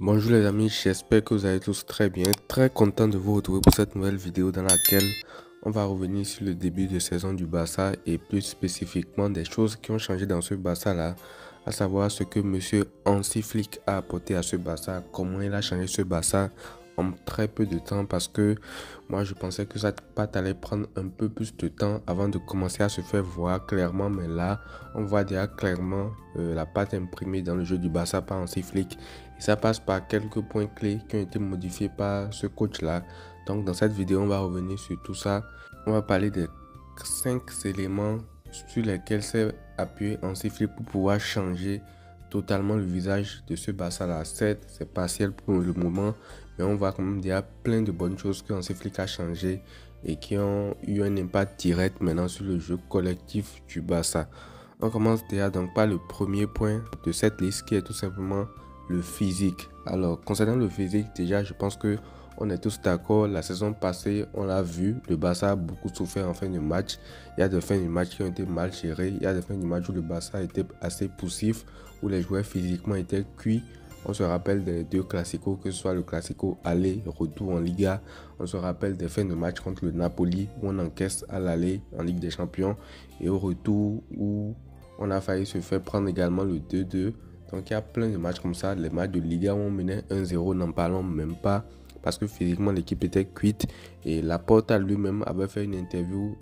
Bonjour les amis, j'espère que vous allez tous très bien. Très content de vous retrouver pour cette nouvelle vidéo dans laquelle on va revenir sur le début de saison du Barça et plus spécifiquement des choses qui ont changé dans ce Barça là, à savoir ce que monsieur Hansi Flick a apporté à ce Barça, comment il a changé ce Barça en très peu de temps, parce que moi je pensais que ça allait prendre un peu plus de temps avant de commencer à se faire voir clairement, mais là on voit déjà clairement la patte imprimée dans le jeu du Barça par Hansi Flick. Et ça passe par quelques points clés qui ont été modifiés par ce coach-là. Donc dans cette vidéo, on va revenir sur tout ça. On va parler des 5 éléments sur lesquels s'est appuyé Hansi Flick pour pouvoir changer totalement le visage de ce Barça-là. Certes, c'est partiel pour le moment, mais on voit quand même déjà plein de bonnes choses que Hansi Flick a changé et qui ont eu un impact direct maintenant sur le jeu collectif du Barça. On commence déjà donc par le premier point de cette liste qui est tout simplement le physique. Alors concernant le physique, déjà je pense que on est tous d'accord. La saison passée, on l'a vu, le Barça a beaucoup souffert en fin de match. Il y a des fins de match qui ont été mal gérées. Il y a des fins de match où le Barça était assez poussif, où les joueurs physiquement étaient cuits. On se rappelle des deux classicos, que ce soit le classico aller, retour en Liga. On se rappelle des fins de match contre le Napoli, où on encaisse à l'aller en Ligue des Champions, et au retour où on a failli se faire prendre également le 2-2. Donc il y a plein de matchs comme ça. Les matchs de Liga où on menait 1-0, n'en parlons même pas, parce que physiquement l'équipe était cuite. Et Laporta lui-même avait fait une interview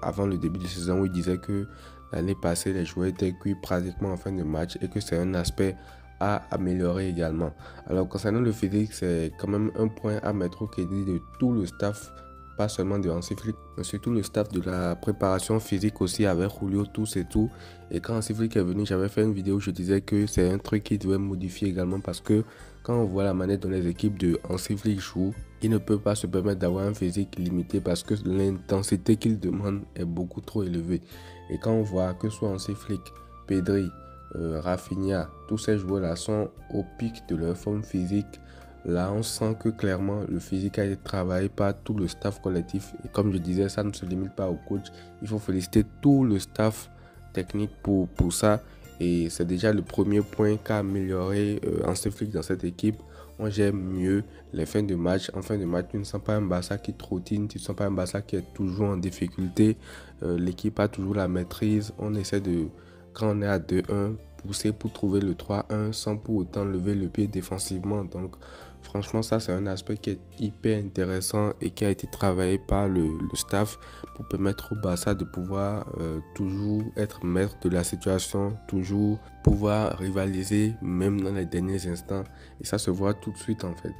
avant le début de saison où il disait que l'année passée les joueurs étaient cuits pratiquement en fin de match et que c'est un aspect à améliorer également. Alors concernant le physique, c'est quand même un point à mettre au crédit de tout le staff, pas seulement de Hansi Flick, mais surtout le staff de la préparation physique aussi, avec Julio, tous et tout. Et quand Hansi Flick est venu, j'avais fait une vidéo où je disais que c'est un truc qui devait modifier également, parce que quand on voit la manière dont les équipes de Hansi Flick jouent, il ne peut pas se permettre d'avoir un physique limité parce que l'intensité qu'il demande est beaucoup trop élevée. Et quand on voit que soit Hansi Flick, Pedri, Rafinha, tous ces joueurs-là sont au pic de leur forme physique. Là, on sent que clairement le physique a été travaillé par tout le staff collectif. Et comme je disais, ça ne se limite pas au coach. Il faut féliciter tout le staff technique pour ça. Et c'est déjà le premier point qu'a amélioré Hansi Flick dans cette équipe. On gère mieux les fins de match. En fin de match, tu ne sens pas un Barça qui trottine, tu ne sens pas un Barça qui est toujours en difficulté. L'équipe a toujours la maîtrise. On essaie de, quand on est à 2-1, pousser pour trouver le 3-1 sans pour autant lever le pied défensivement. Donc franchement, ça c'est un aspect qui est hyper intéressant et qui a été travaillé par le staff pour permettre au Barça de pouvoir toujours être maître de la situation, toujours pouvoir rivaliser même dans les derniers instants. Et ça se voit tout de suite en fait.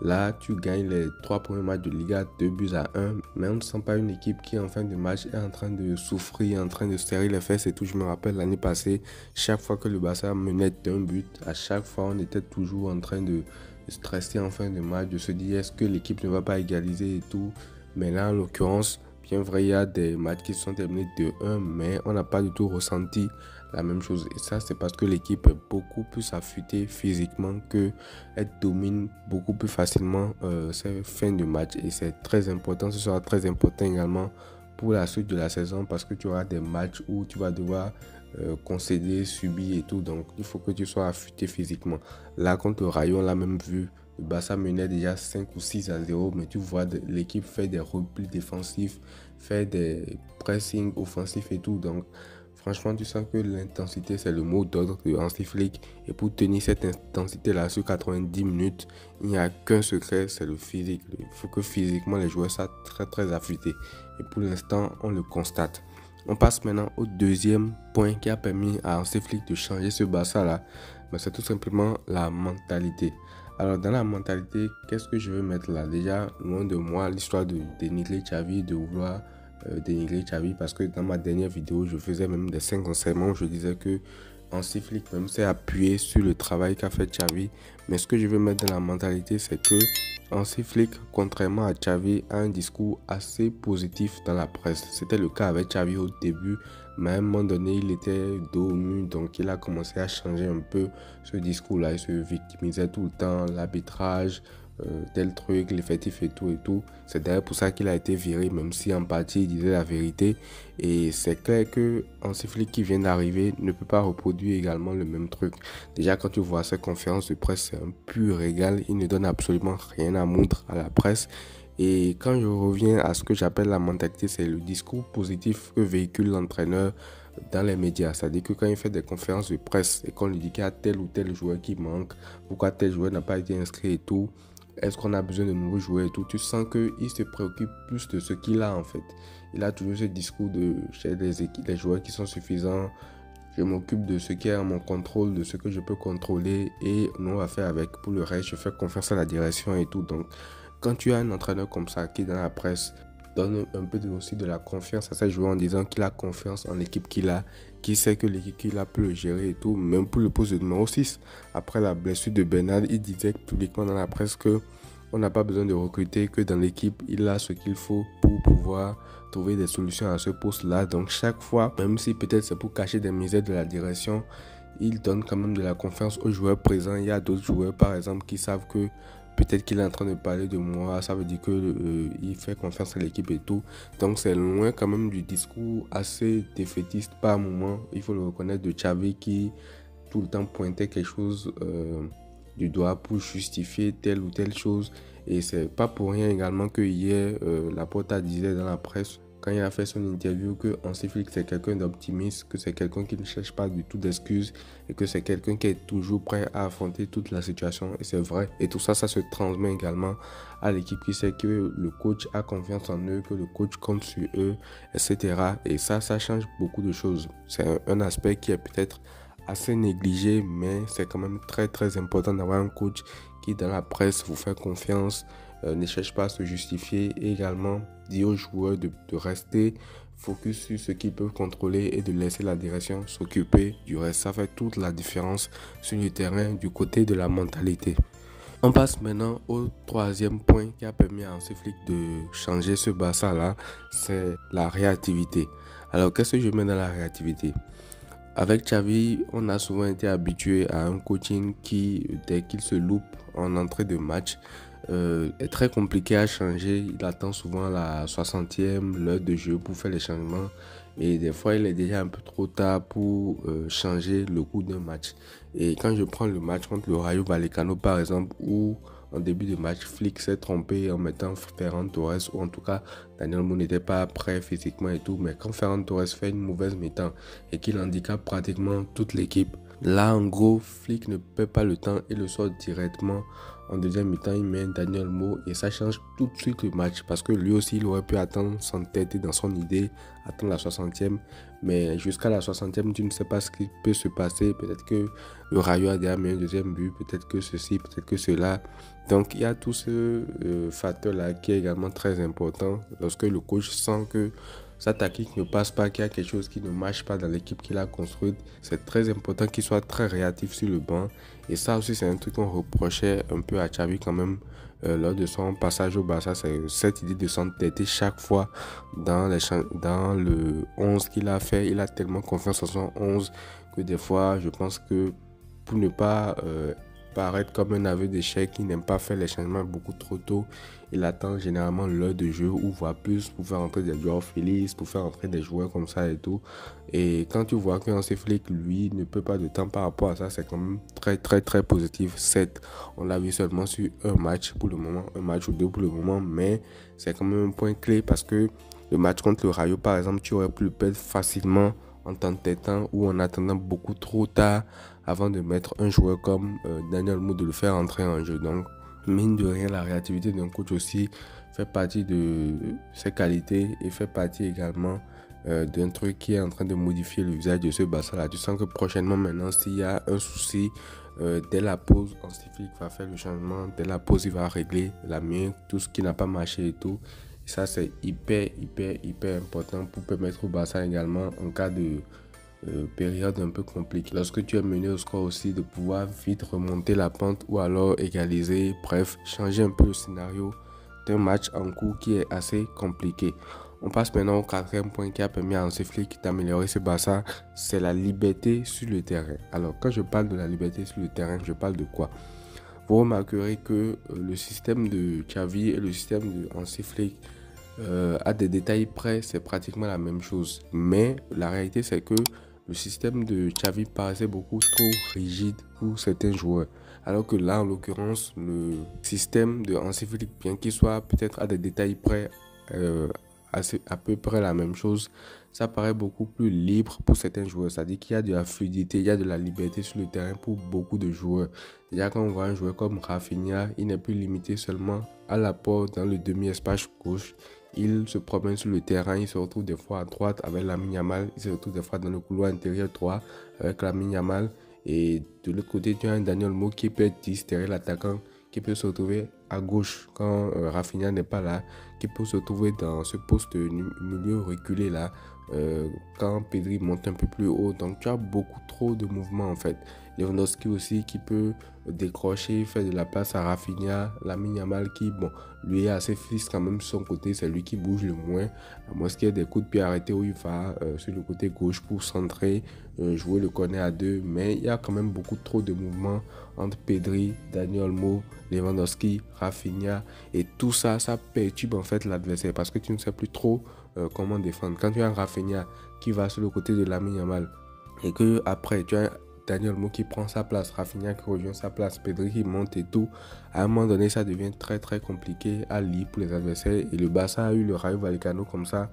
Là, tu gagnes les 3 premiers matchs de Liga 2-1, mais on ne sent pas une équipe qui en fin de match est en train de souffrir, en train de serrer les fesses et tout. Je me rappelle l'année passée, chaque fois que le Barça menait d'un but, à chaque fois on était toujours en train de stresser en fin de match, de se dire est-ce que l'équipe ne va pas égaliser et tout. Mais là, en l'occurrence, bien vrai, il y a des matchs qui sont terminés 2-1, mais on n'a pas du tout ressenti la même chose. Et ça, c'est parce que l'équipe est beaucoup plus affûtée physiquement, qu'elle domine beaucoup plus facilement ces fins de match. Et c'est très important, ce sera très important également pour la suite de la saison, parce que tu auras des matchs où tu vas devoir concéder, subir et tout. Donc, il faut que tu sois affûté physiquement. Là, contre le Rayon, on l'a même vu. Le Barça menait déjà 5 ou 6-0, mais tu vois l'équipe fait des replis défensifs, fait des pressings offensifs et tout. Donc, franchement, tu sens que l'intensité, c'est le mot d'ordre de Hansi Flick. Et pour tenir cette intensité-là sur 90 minutes, il n'y a qu'un secret, c'est le physique. Il faut que physiquement, les joueurs soient très, très affûtés. Et pour l'instant, on le constate. On passe maintenant au deuxième point qui a permis à Hansi Flick de changer ce Barça-là. C'est tout simplement la mentalité. Alors, dans la mentalité, qu'est-ce que je veux mettre là? Déjà, loin de moi, l'histoire de dénigrer Xavi, de vouloir dénigrer Xavi, parce que dans ma dernière vidéo, je faisais même des 5 enseignements où je disais que Hansi Flick même s'est appuyé sur le travail qu'a fait Xavi. Mais ce que je veux mettre dans la mentalité, c'est que Hansi Flick, contrairement à Xavi, a un discours assez positif dans la presse. C'était le cas avec Xavi au début, mais à un moment donné, il était dos au mur, donc il a commencé à changer un peu ce discours-là. Il se victimisait tout le temps, l'arbitrage, tel truc, l'effectif et tout. C'est d'ailleurs pour ça qu'il a été viré, même si en partie il disait la vérité. Et c'est clair que Hansi Flick qui vient d'arriver ne peut pas reproduire également le même truc. Déjà quand tu vois ses conférences de presse, c'est un pur régal. Il ne donne absolument rien à montrer à la presse. Et quand je reviens à ce que j'appelle la mentalité, c'est le discours positif que véhicule l'entraîneur dans les médias. C'est-à-dire que quand il fait des conférences de presse et qu'on lui dit qu'il y a tel ou tel joueur qui manque, pourquoi tel joueur n'a pas été inscrit et tout, est-ce qu'on a besoin de nouveaux joueurs et tout, tu sens qu'il se préoccupe plus de ce qu'il a en fait. Il a toujours ce discours de j'ai des joueurs qui sont suffisants, je m'occupe de ce qui est à mon contrôle, de ce que je peux contrôler et on va faire avec. Pour le reste, je fais confiance à la direction et tout. Donc, quand tu as un entraîneur comme ça qui dans la presse donne un peu aussi de la confiance à ses joueurs en disant qu'il a confiance en l'équipe qu'il a, qu'il sait que l'équipe qu'il a peut le gérer et tout, même pour le poste de numéro 6. Après la blessure de Bernard, il disait publiquement dans la presse que on n'a pas besoin de recruter, que dans l'équipe, il a ce qu'il faut pour pouvoir trouver des solutions à ce poste-là. Donc chaque fois, même si peut-être c'est pour cacher des misères de la direction, il donne quand même de la confiance aux joueurs présents. Il y a d'autres joueurs, par exemple, qui savent que peut-être qu'il est en train de parler de moi. Ça veut dire qu'il fait confiance à l'équipe et tout. Donc c'est loin quand même du discours assez défaitiste par moment. Il faut le reconnaître, de Xavi qui tout le temps pointait quelque chose du doigt pour justifier telle ou telle chose. Et c'est pas pour rien également que hier, Laporta disait dans la presse, quand il a fait son interview, que Hansi Flick c'est quelqu'un d'optimiste, que c'est quelqu'un qui ne cherche pas du tout d'excuses et que c'est quelqu'un qui est toujours prêt à affronter toute la situation. Et c'est vrai. Et tout ça, ça se transmet également à l'équipe qui sait que le coach a confiance en eux, que le coach compte sur eux, etc. Et ça change beaucoup de choses. C'est un aspect qui est peut-être assez négligé, mais c'est quand même très très important d'avoir un coach qui dans la presse vous fait confiance, ne cherche pas à se justifier et également dit aux joueurs de rester focus sur ce qu'ils peuvent contrôler et de laisser la direction s'occuper du reste. Ça fait toute la différence sur le terrain du côté de la mentalité. On passe maintenant au troisième point qui a permis à Hansi Flick de changer ce Barça là, c'est la réactivité. Alors qu'est-ce que je mets dans la réactivité? Avec Xavi, on a souvent été habitué à un coaching qui, dès qu'il se loupe en entrée de match, est très compliqué à changer. Il attend souvent la 60e, l'heure de jeu pour faire les changements. Et des fois, il est déjà un peu trop tard pour changer le cours d'un match. Et quand je prends le match contre le Rayo Vallecano, par exemple, où en début de match, Flick s'est trompé en mettant Ferran Torres, ou en tout cas, Daniel Mo n'était pas prêt physiquement et tout. Mais quand Ferran Torres fait une mauvaise mi-temps et qu'il handicape pratiquement toute l'équipe, là, en gros, Flick ne perd pas le temps et le sort directement. En deuxième mi-temps, il met Daniel Mo et ça change tout de suite le match parce que lui aussi, il aurait pu attendre, s'entêter dans son idée, attendre la 60e. Mais jusqu'à la 60e, tu ne sais pas ce qui peut se passer. Peut-être que le Rayo a déjà mis un deuxième but, peut-être que ceci, peut-être que cela. Donc, il y a tout ce facteur-là qui est également très important lorsque le coach sent que sa tactique ne passe pas, qu'il y a quelque chose qui ne marche pas dans l'équipe qu'il a construite. C'est très important qu'il soit très réactif sur le banc. Et ça aussi, c'est un truc qu'on reprochait un peu à Xavi quand même lors de son passage au Barça. C'est cette idée de s'entêter chaque fois dans le 11 qu'il a fait. Il a tellement confiance en son 11 que des fois, je pense que pour ne pas paraître comme un aveu d'échec, qui n'aime pas faire les changements beaucoup trop tôt, il attend généralement l'heure de jeu ou voire plus pour faire entrer des joueurs Félix, pour faire entrer des joueurs comme ça et tout. Et quand tu vois que Hansi Flick, lui, ne peut pas de temps par rapport à ça, c'est quand même très très très positif. Certes, on l'a vu seulement sur un match pour le moment, un match ou deux pour le moment, mais c'est quand même un point clé parce que le match contre le Rayo, par exemple, tu aurais pu le perdre facilement en t'entêtant ou en attendant beaucoup trop tard avant de mettre un joueur comme Daniel Mo, de le faire entrer en jeu. Donc, mine de rien, la réactivité d'un coach aussi fait partie de ses qualités et fait partie également d'un truc qui est en train de modifier le visage de ce Barça-là. Tu sens que prochainement, maintenant, s'il y a un souci, dès la pause, Hansi Flick va faire le changement. Dès la pause, il va régler la mienne, tout ce qui n'a pas marché et tout. Et ça, c'est hyper important pour permettre au Barça également, en cas de période un peu compliquée, lorsque tu es mené au score aussi, de pouvoir vite remonter la pente ou alors égaliser, bref, changer un peu le scénario d'un match en cours qui est assez compliqué. On passe maintenant au quatrième point qui a permis à Hansi Flick d'améliorer ce Barça, c'est la liberté sur le terrain. Alors quand je parle de la liberté sur le terrain, je parle de quoi? vous remarquerez que le système de Xavi et le système de Hansi Flick, à des détails près, c'est pratiquement la même chose. Mais la réalité, c'est que le système de Xavi paraissait beaucoup trop rigide pour certains joueurs. Alors que là, en l'occurrence, le système de Hansi Flick, bien qu'il soit peut-être à des détails près, à peu près la même chose, ça paraît beaucoup plus libre pour certains joueurs. C'est-à-dire qu'il y a de la fluidité, il y a de la liberté sur le terrain pour beaucoup de joueurs. Déjà, quand on voit un joueur comme Rafinha, il n'est plus limité seulement à l'apport dans le demi-espace gauche. Il se promène sur le terrain, il se retrouve des fois à droite avec Lamine Yamal, il se retrouve des fois dans le couloir intérieur droit avec Lamine Yamal. Et de l'autre côté, tu as un Dani Olmo qui peut être 10 derrière l'attaquant, qui peut se retrouver à gauche quand Rafinha n'est pas là, qui peut se retrouver dans ce poste milieu reculé là, quand Pedri monte un peu plus haut. Donc tu as beaucoup trop de mouvements en fait. Lewandowski aussi qui peut décrocher, faire de la passe à Rafinha, Lamine Yamal qui, bon, lui est assez fixe quand même sur son côté, c'est lui qui bouge le moins, à moins qu'il y ait des coups de pied arrêtés où il va sur le côté gauche pour centrer, jouer le corner à deux, mais il y a quand même beaucoup trop de mouvements entre Pedri, Dani Olmo, Lewandowski, Rafinha, et tout ça, ça perturbe en fait l'adversaire parce que tu ne sais plus trop comment défendre. Quand tu as un Rafinha qui va sur le côté de Lamine Yamal et que après tu as Dani Olmo qui prend sa place, Rafinha qui rejoint sa place, Pedri qui monte et tout, à un moment donné ça devient très très compliqué à lire pour les adversaires. Et le Barça a eu le Rayo Vallecano comme ça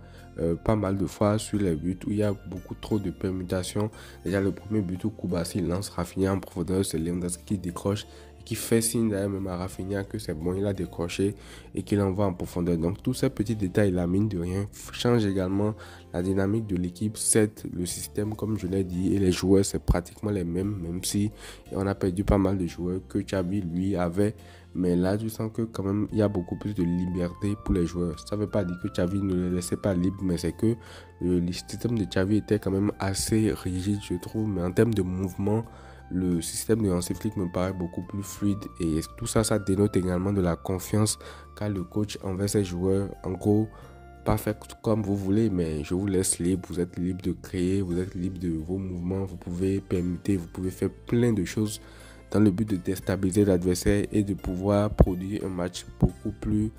pas mal de fois sur les buts où il y a beaucoup trop de permutations. Déjà le premier but où Koubassi lance Rafinha en profondeur, c'est Lewandowski qui décroche et qui fait signe d'ailleurs même à Rafinha que c'est bon, il a décroché et qu'il envoie en profondeur. Donc tous ces petits détails là, mine de rien, changent également la dynamique de l'équipe. Certes, le système, comme je l'ai dit, et les joueurs, c'est pratiquement les mêmes, même si on a perdu pas mal de joueurs que Xavi, lui, avait. Mais là, tu sens que quand même, il y a beaucoup plus de liberté pour les joueurs. Ça ne veut pas dire que Xavi ne les laissait pas libres, mais c'est que le système de Xavi était quand même assez rigide, je trouve. Mais en termes de mouvement, le système de Hansi Flick me paraît beaucoup plus fluide. Et tout ça, ça dénote également de la confiance qu'a le coach envers ses joueurs. En gros, pas fait comme vous voulez, mais je vous laisse libre. Vous êtes libre de créer, vous êtes libre de vos mouvements, vous pouvez permuter, vous pouvez faire plein de choses dans le but de déstabiliser l'adversaire et de pouvoir produire un match beaucoup plus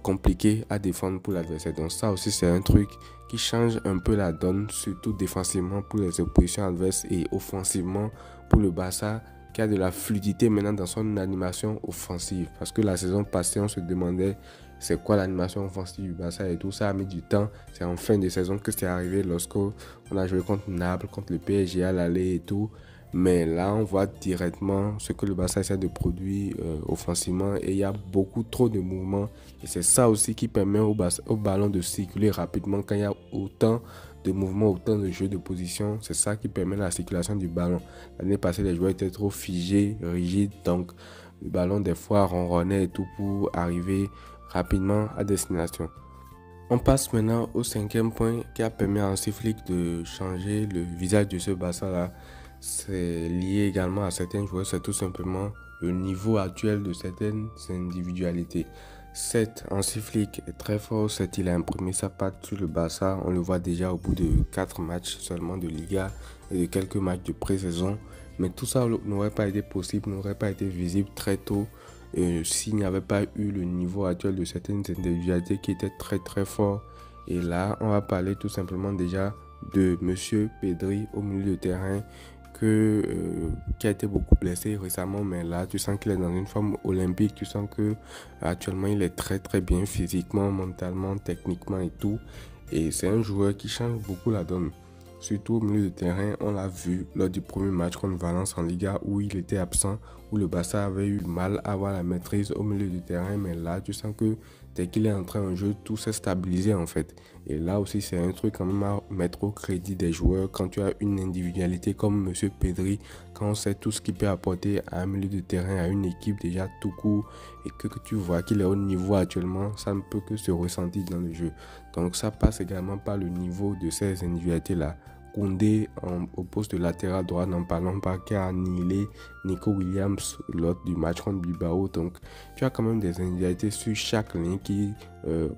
compliqué à défendre pour l'adversaire. Donc ça aussi c'est un truc qui change un peu la donne, surtout défensivement pour les oppositions adverses et offensivement pour le Barça qui a de la fluidité maintenant dans son animation offensive. Parce que la saison passée on se demandait c'est quoi l'animation offensive du Barça et tout ça a mis du temps. C'est en fin de saison que c'est arrivé lorsqu'on a joué contre Naples, contre le PSG à l'aller et tout. Mais là, on voit directement ce que le Barça essaie de produire offensivement et il y a beaucoup trop de mouvements. Et c'est ça aussi qui permet au ballon de circuler rapidement quand il y a autant de mouvements, autant de jeux de position. C'est ça qui permet la circulation du ballon. L'année passée, les joueurs étaient trop figés, rigides. Donc, le ballon, des fois, ronronnait et tout pour arriver rapidement à destination. On passe maintenant au cinquième point qui a permis à Hansi Flick de changer le visage de ce Barça-là. C'est lié également à certains joueurs, c'est tout simplement le niveau actuel de certaines individualités. Certes, Hansi Flick est très fort, certes, il a imprimé sa patte sur le Barça. On le voit déjà au bout de 4 matchs seulement de Liga et de quelques matchs de pré-saison. Mais tout ça n'aurait pas été possible, n'aurait pas été visible très tôt s'il n'y avait pas eu le niveau actuel de certaines individualités qui étaient très très forts. Et là, on va parler tout simplement déjà de Monsieur Pedri au milieu de terrain qui a été beaucoup blessé récemment, mais là tu sens qu'il est dans une forme olympique, tu sens que actuellement il est très très bien physiquement, mentalement, techniquement et tout, et c'est un joueur qui change beaucoup la donne. Surtout au milieu de terrain, on l'a vu lors du premier match contre Valence en Liga où il était absent, où le Barça avait eu mal à avoir la maîtrise au milieu de terrain. Mais là, tu sens que dès qu'il est entré en jeu, tout s'est stabilisé en fait. Et là aussi, c'est un truc quand même à mettre au crédit des joueurs. Quand tu as une individualité comme Monsieur Pedri, quand on sait tout ce qu'il peut apporter à un milieu de terrain, à une équipe déjà tout court, et que tu vois qu'il est au niveau actuellement, ça ne peut que se ressentir dans le jeu. Donc ça passe également par le niveau de ces individualités-là. Koundé au poste de latéral droit, n'en parlons pas, qui a annihilé Nico Williams lors du match contre Bilbao. Donc tu as quand même des individualités sur chaque ligne qui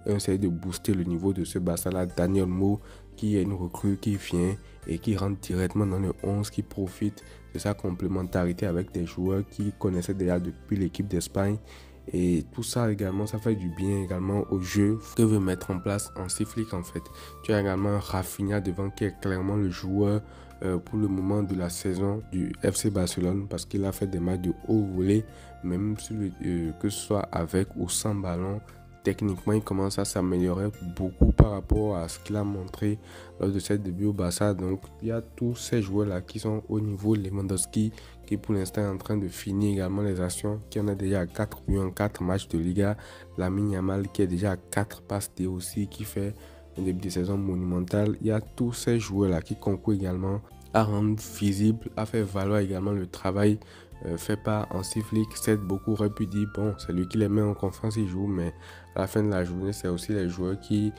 essayent de booster le niveau de ce Barça-là. Dani Olmo qui est une recrue qui vient et qui rentre directement dans le 11, qui profite de sa complémentarité avec des joueurs qui connaissaient déjà depuis l'équipe d'Espagne. Et tout ça également, ça fait du bien également au jeu que veut mettre en place Hansi Flick en fait. Tu as également Rafinha devant qui est clairement le joueur pour le moment de la saison du FC Barcelone parce qu'il a fait des matchs de haut volet, même que ce soit avec ou sans ballon. Techniquement, il commence à s'améliorer beaucoup par rapport à ce qu'il a montré lors de ses débuts au Barça. Donc, il y a tous ces joueurs-là qui sont au niveau. Lewandowski, qui pour l'instant est en train de finir également les actions, qui en a déjà 4 buts en 4 matchs de Liga. Lamine Yamal, qui est déjà à 4 passes D aussi, qui fait un début de saison monumental. Il y a tous ces joueurs-là qui concourent également à rendre visible, à faire valoir également le travail fait par Hansi Flick. Certes, beaucoup auraient pu dire bon, c'est lui qui les met en confiance, il joue, mais à la fin de la journée, c'est aussi les joueurs qui,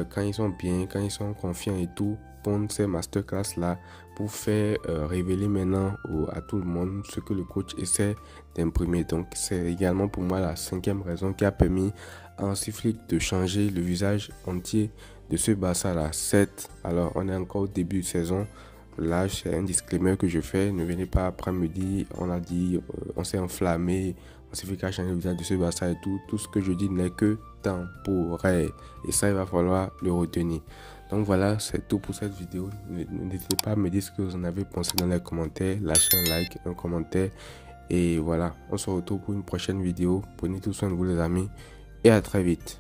quand ils sont bien, quand ils sont confiants et tout, pondent ces masterclass là pour faire révéler maintenant à tout le monde ce que le coach essaie d'imprimer. Donc, c'est également pour moi la 5e raison qui a permis à Hansi Flick de changer le visage entier de ce Barça là. 7, alors on est encore au début de saison. Là, c'est un disclaimer que je fais. Ne venez pas après me dire, on a dit, on s'est enflammé, on s'est fait changer le visage de ce Barça et tout. Tout ce que je dis n'est que temporaire. Et ça, il va falloir le retenir. Donc voilà, c'est tout pour cette vidéo. N'hésitez pas à me dire ce que vous en avez pensé dans les commentaires. Lâchez un like, un commentaire. Et voilà, on se retrouve pour une prochaine vidéo. Prenez tout soin de vous les amis. Et à très vite.